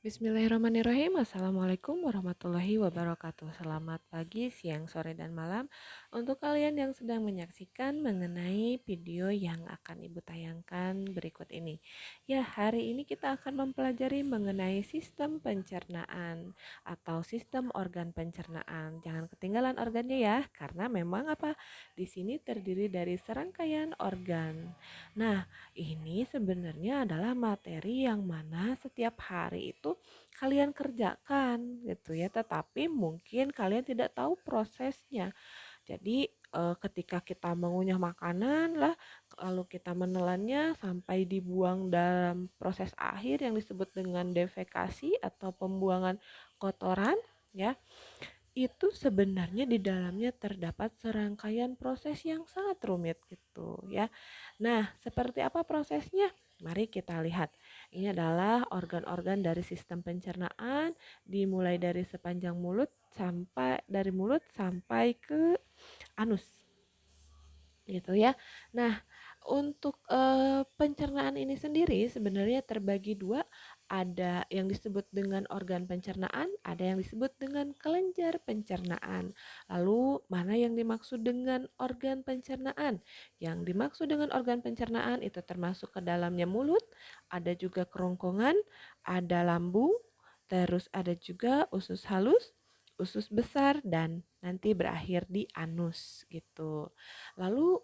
Bismillahirrahmanirrahim. Assalamualaikum warahmatullahi wabarakatuh. Selamat pagi, siang, sore, dan malam untuk kalian yang sedang menyaksikan mengenai video yang akan Ibu tayangkan berikut ini. Ya, hari ini kita akan mempelajari mengenai sistem pencernaan atau sistem organ pencernaan. Jangan ketinggalan organnya ya, karena memang apa? Di sini terdiri dari serangkaian organ. Nah, ini sebenarnya adalah materi yang mana setiap hari itu kalian kerjakan gitu ya, tetapi mungkin kalian tidak tahu prosesnya. Jadi ketika kita mengunyah makanan lah, lalu kita menelannya sampai dibuang dalam proses akhir yang disebut dengan defekasi atau pembuangan kotoran ya, itu sebenarnya di dalamnya terdapat serangkaian proses yang sangat rumit gitu ya. Nah, seperti apa prosesnya? Mari kita lihat. Ini adalah organ-organ dari sistem pencernaan, dimulai dari sepanjang mulut sampai ke anus gitu ya. Nah, untuk pencernaan ini sendiri sebenarnya terbagi dua, ada yang disebut dengan organ pencernaan, ada yang disebut dengan kelenjar pencernaan. Lalu mana yang dimaksud dengan organ pencernaan? Yang dimaksud dengan organ pencernaan itu termasuk ke dalamnya mulut, ada juga kerongkongan, ada lambung, terus ada juga usus halus, usus besar, dan nanti berakhir di anus gitu. Lalu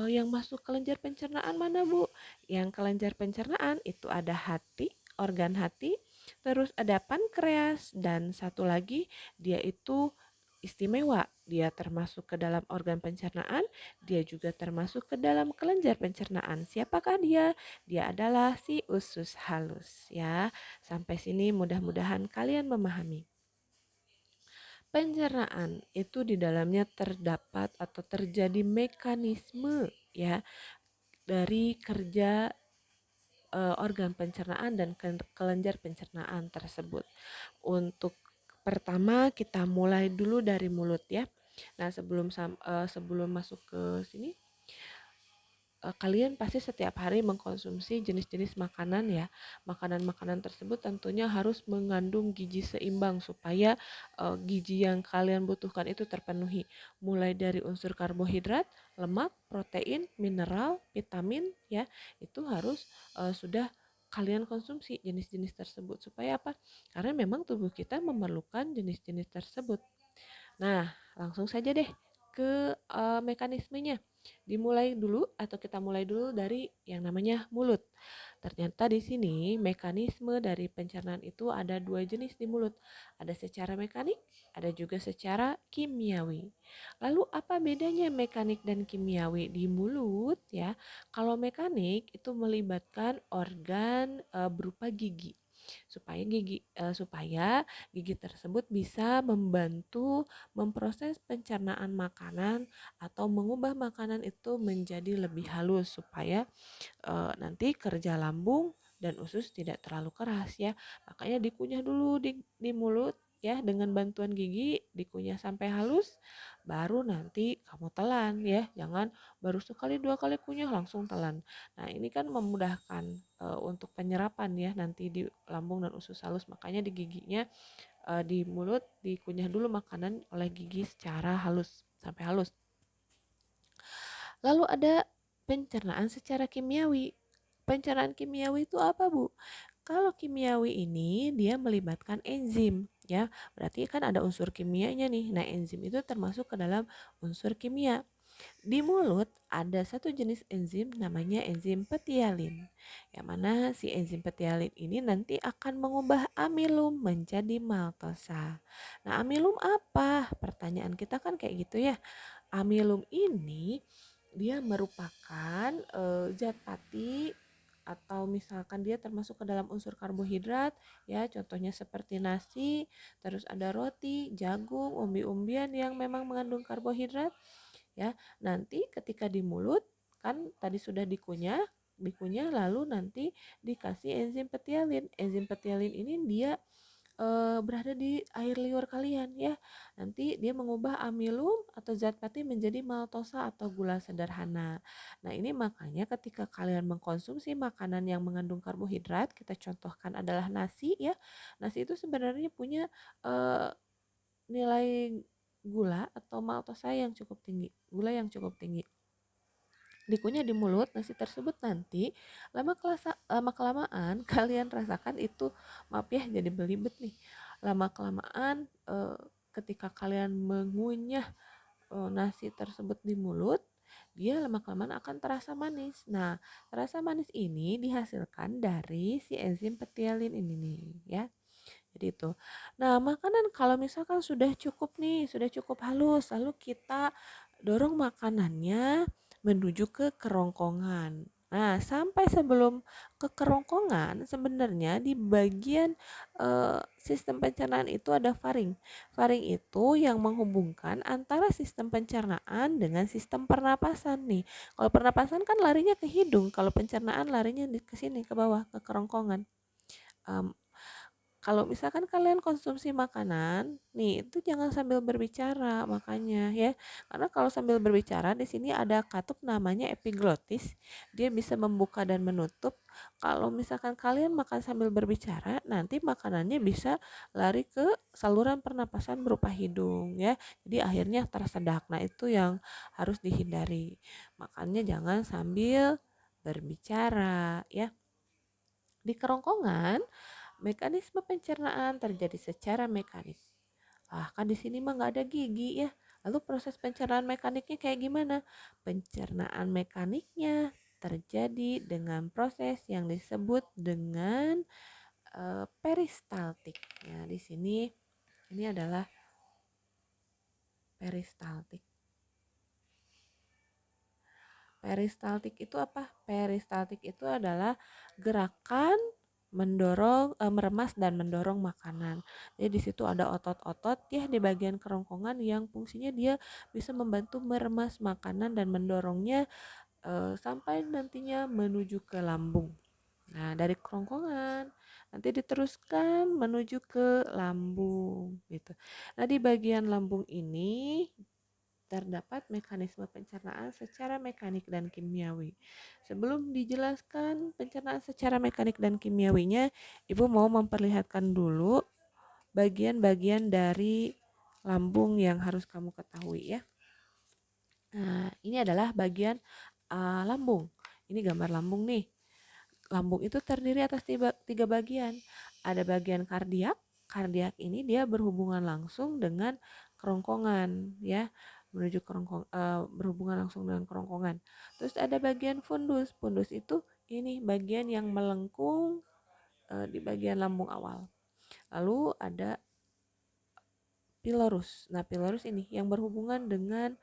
yang masuk kelenjar pencernaan mana Bu? Yang kelenjar pencernaan itu ada hati, organ hati, terus ada pankreas, dan satu lagi dia itu istimewa. Dia termasuk ke dalam organ pencernaan, dia juga termasuk ke dalam kelenjar pencernaan. Siapakah dia? Dia adalah si usus halus ya. Sampai sini mudah-mudahan kalian memahami. Pencernaan itu di dalamnya terdapat atau terjadi mekanisme ya dari kerja organ pencernaan dan kelenjar pencernaan tersebut. Untuk pertama kita mulai dulu dari mulut ya. Nah, sebelum masuk ke sini, kalian pasti setiap hari mengkonsumsi jenis-jenis makanan ya. Makanan-makanan tersebut tentunya harus mengandung gizi seimbang supaya gizi yang kalian butuhkan itu terpenuhi. Mulai dari unsur karbohidrat, lemak, protein, mineral, vitamin ya. Itu harus sudah kalian konsumsi jenis-jenis tersebut supaya apa? Karena memang tubuh kita memerlukan jenis-jenis tersebut. Nah, langsung saja deh ke mekanismenya. Dimulai dulu atau kita mulai dulu dari yang namanya mulut. Ternyata di sini mekanisme dari pencernaan itu ada dua jenis di mulut. Ada secara mekanik, ada juga secara kimiawi. Lalu apa bedanya mekanik dan kimiawi di mulut ya? Kalau mekanik itu melibatkan organ berupa gigi supaya gigi tersebut bisa membantu memproses pencernaan makanan atau mengubah makanan itu menjadi lebih halus supaya nanti kerja lambung dan usus tidak terlalu keras ya. Makanya dikunyah dulu di mulut ya, dengan bantuan gigi dikunyah sampai halus, baru nanti kamu telan ya. Jangan baru sekali dua kali kunyah langsung telan. Nah, ini kan memudahkan untuk penyerapan ya nanti di lambung dan usus halus. Makanya di giginya di mulut dikunyah dulu makanan oleh gigi secara halus sampai halus. Lalu ada pencernaan secara kimiawi. Pencernaan kimiawi itu apa, Bu? Kalau kimiawi ini dia melibatkan enzim, ya. Berarti kan ada unsur kimianya nih. Nah, enzim itu termasuk ke dalam unsur kimia. Di mulut ada satu jenis enzim namanya enzim petialin. Yang mana si enzim petialin ini nanti akan mengubah amilum menjadi maltosa. Nah, amilum apa? Pertanyaan kita kan kayak gitu ya. Amilum ini dia merupakan zat pati atau misalkan dia termasuk ke dalam unsur karbohidrat ya, contohnya seperti nasi, terus ada roti, jagung, umbi-umbian yang memang mengandung karbohidrat ya. Nanti ketika di mulut kan tadi sudah dikunyah lalu nanti dikasih enzim petialin. Enzim petialin ini dia berada di air liur kalian ya. Nanti dia mengubah amilum atau zat pati menjadi maltosa atau gula sederhana. Nah, ini makanya ketika kalian mengkonsumsi makanan yang mengandung karbohidrat, kita contohkan adalah nasi ya. Nasi itu sebenarnya punya eh, nilai gula atau maltosa yang cukup tinggi, gula yang cukup tinggi. Dikunyah di mulut nasi tersebut nanti lama kelamaan kalian rasakan itu, maaf ya jadi belibet nih, lama kelamaan ketika kalian mengunyah nasi tersebut di mulut, dia lama kelamaan akan terasa manis. Nah, terasa manis ini dihasilkan dari si enzim petialin ini nih ya. Jadi itu. Nah, makanan kalau misalkan sudah cukup nih, sudah cukup halus, lalu kita dorong makanannya menuju ke kerongkongan. Nah, sampai sebelum ke kerongkongan, sebenarnya di bagian sistem pencernaan itu ada faring. Faring itu yang menghubungkan antara sistem pencernaan dengan sistem pernapasan nih. Kalau pernapasan kan larinya ke hidung, kalau pencernaan larinya ke sini ke bawah ke kerongkongan. Em, Kalau misalkan kalian konsumsi makanan, nih itu jangan sambil berbicara makanya ya. Karena kalau sambil berbicara di sini ada katup namanya epiglottis. Dia bisa membuka dan menutup. Kalau misalkan kalian makan sambil berbicara, nanti makanannya bisa lari ke saluran pernapasan berupa hidung ya. Jadi akhirnya tersedak. Nah, itu yang harus dihindari. Makanya jangan sambil berbicara ya. Di kerongkongan, mekanisme pencernaan terjadi secara mekanik. Kan di sini mah nggak ada gigi ya. Lalu proses pencernaan mekaniknya kayak gimana? Pencernaan mekaniknya terjadi dengan proses yang disebut dengan peristaltik. Ya, di sini ini adalah peristaltik. Peristaltik itu apa? Peristaltik itu adalah gerakan mendorong, meremas dan mendorong makanan. Jadi di situ ada otot-otot ya di bagian kerongkongan yang fungsinya dia bisa membantu meremas makanan dan mendorongnya sampai nantinya menuju ke lambung. Nah, dari kerongkongan nanti diteruskan menuju ke lambung gitu. Nah, di bagian lambung ini terdapat mekanisme pencernaan secara mekanik dan kimiawi. Sebelum dijelaskan pencernaan secara mekanik dan kimiawinya, Ibu mau memperlihatkan dulu bagian-bagian dari lambung yang harus kamu ketahui ya. Nah, ini adalah bagian lambung. Ini gambar lambung nih. Lambung itu terdiri atas tiga bagian. Ada bagian kardiak. Kardiak ini dia berhubungan langsung dengan kerongkongan ya, menuju berhubungan langsung dengan kerongkongan. Terus ada bagian fundus. Fundus itu ini bagian yang melengkung di bagian lambung awal. Lalu ada pilorus. Nah, pilorus ini yang berhubungan dengan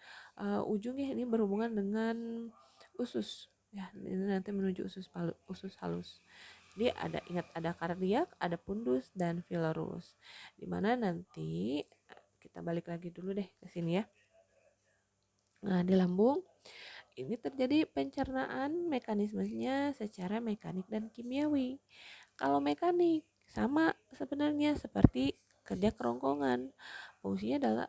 ujungnya ini berhubungan dengan usus. Ya, ini nanti menuju usus halus. Jadi ingat ada kardiak, ada fundus dan pilorus. Dimana nanti kita balik lagi dulu deh ke sini ya. Nah, di lambung ini terjadi pencernaan mekanismenya secara mekanik dan kimiawi. Kalau mekanik sama sebenarnya seperti kerja kerongkongan. Fungsinya adalah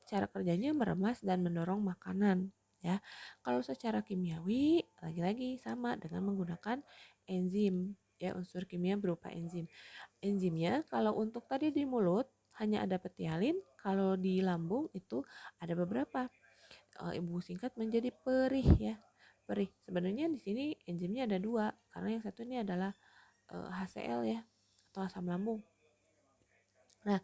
cara kerjanya meremas dan mendorong makanan ya. Kalau secara kimiawi lagi-lagi sama dengan menggunakan enzim ya, unsur kimia berupa enzim. Enzimnya kalau untuk tadi di mulut hanya ada petialin, kalau di lambung itu ada beberapa. Ibu singkat menjadi perih ya. Perih. Sebenarnya di sini enzimnya ada dua, karena yang satu ini adalah HCl ya atau asam lambung. Nah,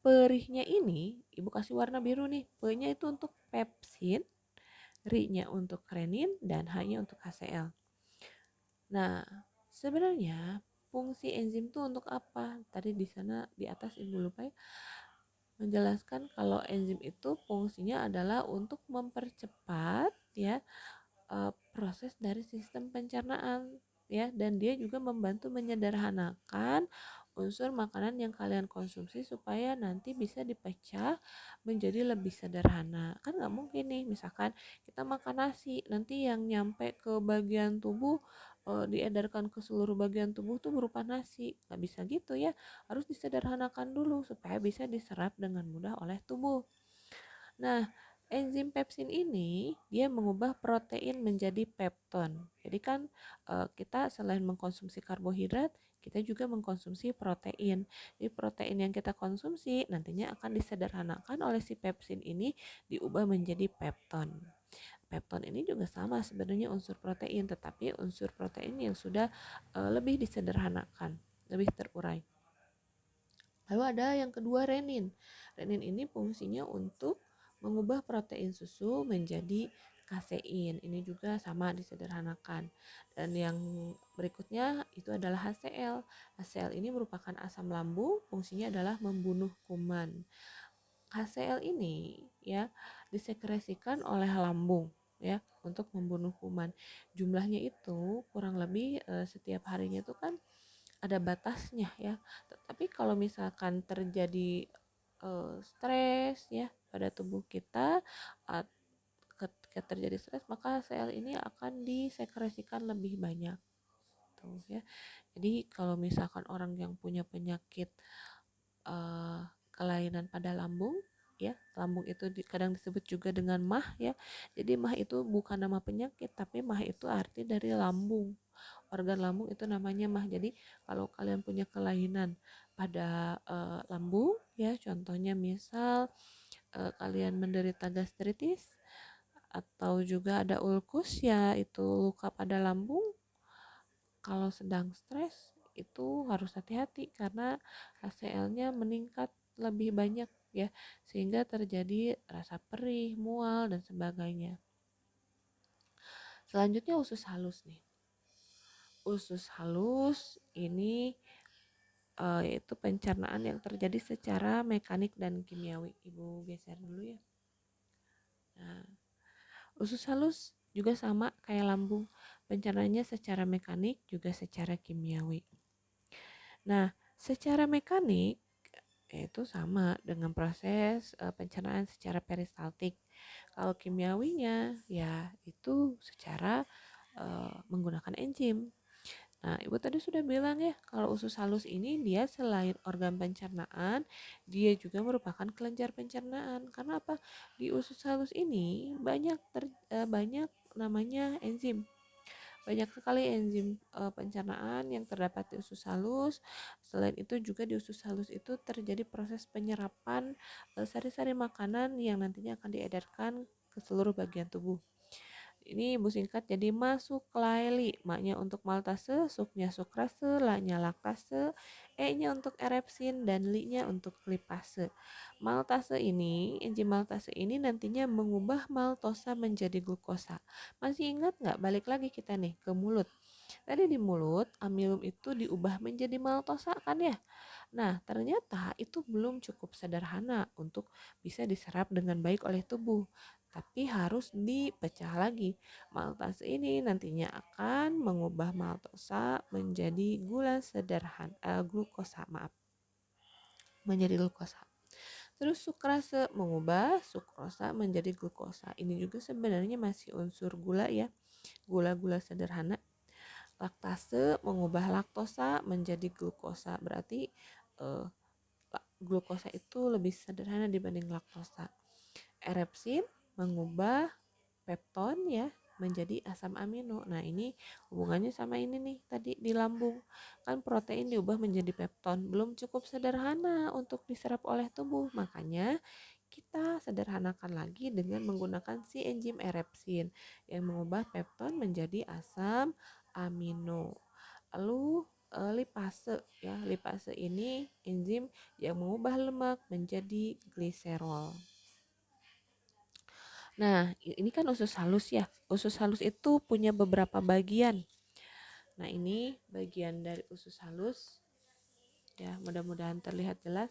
perihnya ini ibu kasih warna biru nih. P-nya itu untuk pepsin, R-nya untuk renin, dan H-nya untuk HCl. Nah, sebenarnya fungsi enzim itu untuk apa? Tadi di sana di atas ibu lupa ya, menjelaskan kalau enzim itu fungsinya adalah untuk mempercepat ya proses dari sistem pencernaan ya, dan dia juga membantu menyederhanakan unsur makanan yang kalian konsumsi supaya nanti bisa dipecah menjadi lebih sederhana. Kan nggak mungkin nih misalkan kita makan nasi nanti yang nyampe ke bagian tubuh diedarkan ke seluruh bagian tubuh tuh berupa nasi. Nggak bisa gitu ya, harus disederhanakan dulu supaya bisa diserap dengan mudah oleh tubuh. Nah, enzim pepsin ini dia mengubah protein menjadi pepton. Jadi kan kita selain mengkonsumsi karbohidrat, kita juga mengkonsumsi protein. Jadi protein yang kita konsumsi nantinya akan disederhanakan oleh si pepsin ini diubah menjadi pepton. Pepton ini juga sama sebenarnya unsur protein, tetapi unsur protein yang sudah lebih disederhanakan, lebih terurai. Lalu ada yang kedua renin. Renin ini fungsinya untuk mengubah protein susu menjadi kasein. Ini juga sama disederhanakan. Dan yang berikutnya itu adalah HCl. HCl ini merupakan asam lambung, fungsinya adalah membunuh kuman. HCl ini ya disekresikan oleh lambung ya untuk membunuh kuman. Jumlahnya itu kurang lebih setiap harinya itu kan ada batasnya ya. Tapi kalau misalkan terjadi stres ya pada tubuh kita, ketika terjadi stres maka sel ini akan disekresikan lebih banyak tuh ya. Jadi kalau misalkan orang yang punya penyakit uh, kelainan pada lambung ya, lambung itu kadang disebut juga dengan MAH ya. Jadi MAH itu bukan nama penyakit, tapi MAH itu arti dari lambung, organ lambung itu namanya MAH. Jadi kalau kalian punya kelainan pada lambung ya, contohnya misal kalian menderita gastritis atau juga ada ulkus ya, itu luka pada lambung, kalau sedang stres itu harus hati-hati karena HCl-nya meningkat lebih banyak ya, sehingga terjadi rasa perih, mual dan sebagainya. Selanjutnya usus halus nih. Usus halus ini yaitu pencernaan yang terjadi secara mekanik dan kimiawi. Ibu geser dulu ya. Nah, usus halus juga sama kayak lambung, pencernaannya secara mekanik juga secara kimiawi. Nah, secara mekanik itu sama dengan proses pencernaan secara peristaltik. Kalau kimiawinya ya itu secara menggunakan enzim. Nah, Ibu tadi sudah bilang ya, kalau usus halus ini dia selain organ pencernaan, dia juga merupakan kelenjar pencernaan. Karena apa? Di usus halus ini banyak namanya enzim. Banyak sekali enzim pencernaan yang terdapat di usus halus. Selain itu juga di usus halus itu terjadi proses penyerapan sari-sari makanan yang nantinya akan diedarkan ke seluruh bagian tubuh. Ini ibu singkat jadi masuklaeli, maknya untuk maltase, suknya sukrase, lanya laktase, e-nya untuk erepsin dan li-nya untuk lipase. Maltase ini, enzim maltase ini nantinya mengubah maltosa menjadi glukosa. Masih ingat nggak? Balik lagi kita nih ke mulut. Tadi di mulut amilum itu diubah menjadi maltosa kan ya? Nah, ternyata itu belum cukup sederhana untuk bisa diserap dengan baik oleh tubuh, tapi harus dipecah lagi. Maltase ini nantinya akan mengubah maltosa menjadi glukosa, menjadi glukosa. Terus sukrase mengubah sukrosa menjadi glukosa. Ini juga sebenarnya masih unsur gula ya, gula-gula sederhana. Laktase mengubah laktosa menjadi glukosa, berarti eh, glukosa itu lebih sederhana dibanding laktosa. Erepsin mengubah pepton ya menjadi asam amino. Nah, ini hubungannya sama ini nih tadi di lambung. Kan protein diubah menjadi pepton. Belum cukup sederhana untuk diserap oleh tubuh. Makanya kita sederhanakan lagi dengan menggunakan si enzim erepsin yang mengubah pepton menjadi asam amino. Lalu lipase ya, lipase ini enzim yang mengubah lemak menjadi gliserol. Nah, ini kan usus halus ya. Usus halus itu punya beberapa bagian. Nah, ini bagian dari usus halus. Ya, mudah-mudahan terlihat jelas.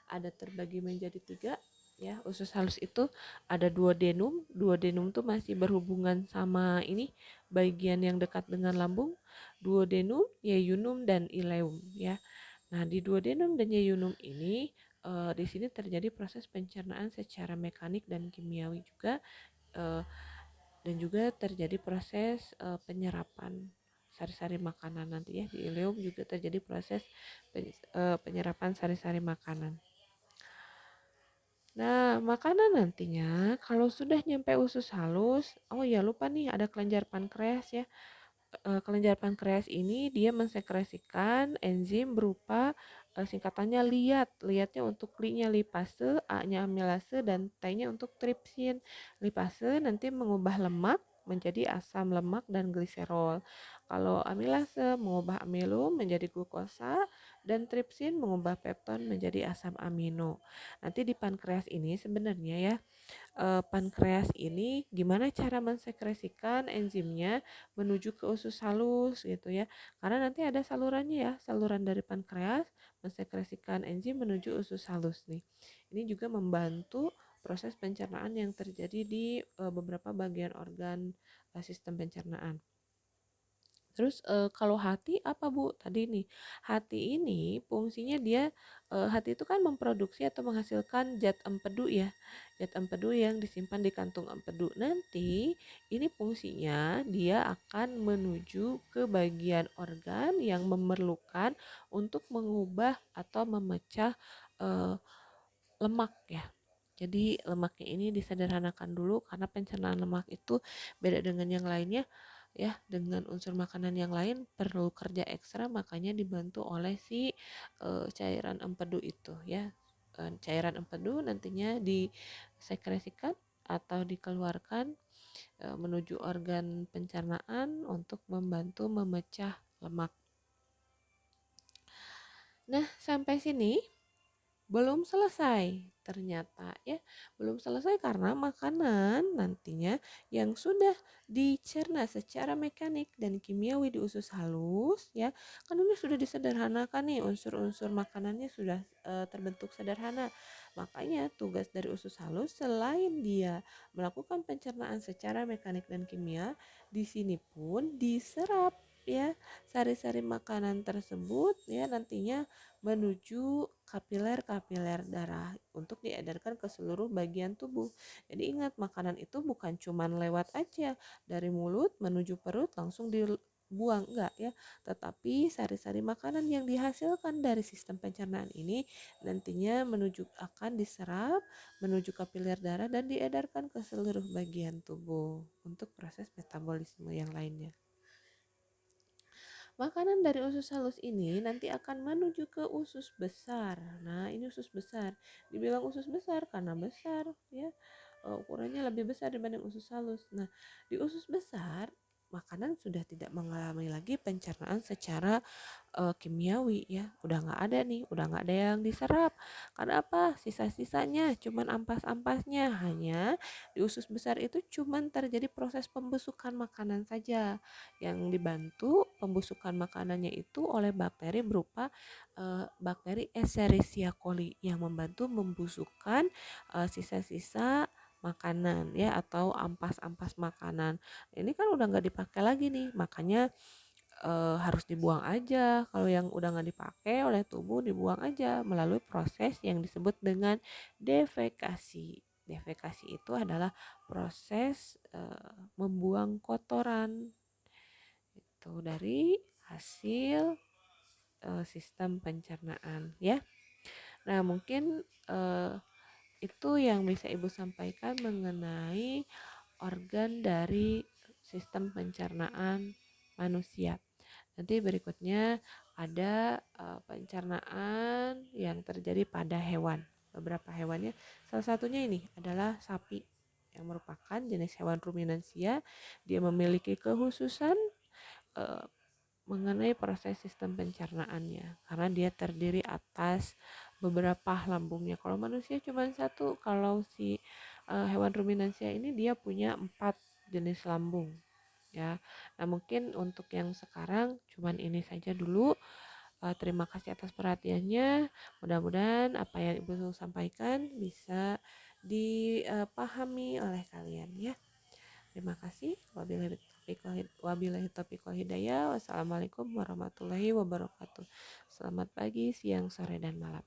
Ada terbagi menjadi 3. Ya, usus halus itu ada duodenum. Duodenum tuh masih berhubungan sama ini bagian yang dekat dengan lambung. Duodenum, yeyunum, dan ileum. Ya, nah di duodenum dan yeyunum ini di sini terjadi proses pencernaan secara mekanik dan kimiawi juga. Dan juga terjadi proses penyerapan sari-sari makanan nanti ya. Di ileum juga terjadi proses penyerapan sari-sari makanan. Nah, makanan nantinya kalau sudah nyampe usus halus, oh ya lupa nih ada kelenjar pankreas ya. Kelenjar pankreas ini dia mensekresikan enzim berupa singkatannya liat. Liatnya untuk li-nya lipase, A-nya amilase, dan T-nya untuk tripsin. Lipase nanti mengubah lemak menjadi asam lemak dan gliserol. Kalau amilase mengubah amilum menjadi glukosa dan tripsin mengubah pepton menjadi asam amino. Nanti di pankreas ini sebenarnya ya pankreas ini gimana cara mensekresikan enzimnya menuju ke usus halus gitu ya. Karena nanti ada salurannya ya, saluran dari pankreas mensekresikan enzim menuju usus halus nih. Ini juga membantu proses pencernaan yang terjadi di beberapa bagian organ sistem pencernaan. Terus kalau hati apa Bu? Tadi nih, hati ini fungsinya dia hati itu kan memproduksi atau menghasilkan zat empedu ya. Zat empedu yang disimpan di kantung empedu. Nanti ini fungsinya dia akan menuju ke bagian organ yang memerlukan untuk mengubah atau memecah eh, lemak ya. Jadi lemaknya ini disederhanakan dulu karena pencernaan lemak itu beda dengan yang lainnya ya, dengan unsur makanan yang lain perlu kerja ekstra, makanya dibantu oleh si cairan empedu itu ya. Cairan empedu nantinya disekresikan atau dikeluarkan menuju organ pencernaan untuk membantu memecah lemak. Nah, sampai sini belum selesai ternyata ya, belum selesai karena makanan nantinya yang sudah dicerna secara mekanik dan kimiawi di usus halus ya, kan ini sudah disederhanakan nih, unsur-unsur makanannya sudah terbentuk sederhana. Makanya tugas dari usus halus selain dia melakukan pencernaan secara mekanik dan kimia, di sini pun diserap ya sari-sari makanan tersebut ya nantinya menuju kapiler-kapiler darah untuk diedarkan ke seluruh bagian tubuh. Jadi ingat, makanan itu bukan cuman lewat aja dari mulut menuju perut langsung dibuang, enggak ya, tetapi sari-sari makanan yang dihasilkan dari sistem pencernaan ini nantinya akan diserap menuju kapiler darah dan diedarkan ke seluruh bagian tubuh untuk proses metabolisme yang lainnya. Makanan dari usus halus ini nanti akan menuju ke usus besar. Nah, ini usus besar. Dibilang usus besar karena besar ya. Ukurannya lebih besar dibanding usus halus. Nah, di usus besar makanan sudah tidak mengalami lagi pencernaan secara kimiawi ya, udah nggak ada nih, udah nggak ada yang diserap. Karena apa? Sisa-sisanya cuman ampas-ampasnya, hanya di usus besar itu cuman terjadi proses pembusukan makanan saja, yang dibantu pembusukan makanannya itu oleh bakteri berupa bakteri Escherichia coli yang membantu membusukkan sisa-sisa makanan ya atau ampas-ampas makanan. Ini kan udah nggak dipakai lagi nih, makanya harus dibuang aja. Kalau yang udah nggak dipakai oleh tubuh dibuang aja melalui proses yang disebut dengan defekasi. Defekasi itu adalah proses membuang kotoran itu dari hasil sistem pencernaan ya. Nah, mungkin itu yang bisa Ibu sampaikan mengenai organ dari sistem pencernaan manusia. Nanti berikutnya ada pencernaan yang terjadi pada hewan. Beberapa hewannya, salah satunya ini adalah sapi yang merupakan jenis hewan ruminansia. Dia memiliki kekhususan uh, mengenai proses sistem pencernaannya karena dia terdiri atas beberapa lambungnya. Kalau manusia cuma satu, kalau si hewan ruminansia ini dia punya 4 jenis lambung ya. Nah, mungkin untuk yang sekarang cuman ini saja dulu. Terima kasih atas perhatiannya. Mudah-mudahan apa yang Ibu sampaikan bisa dipahami oleh kalian ya. Terima kasih. Wabillahi taufiq wal hidayah. Wassalamualaikum warahmatullahi wabarakatuh. Selamat pagi, siang, sore, dan malam.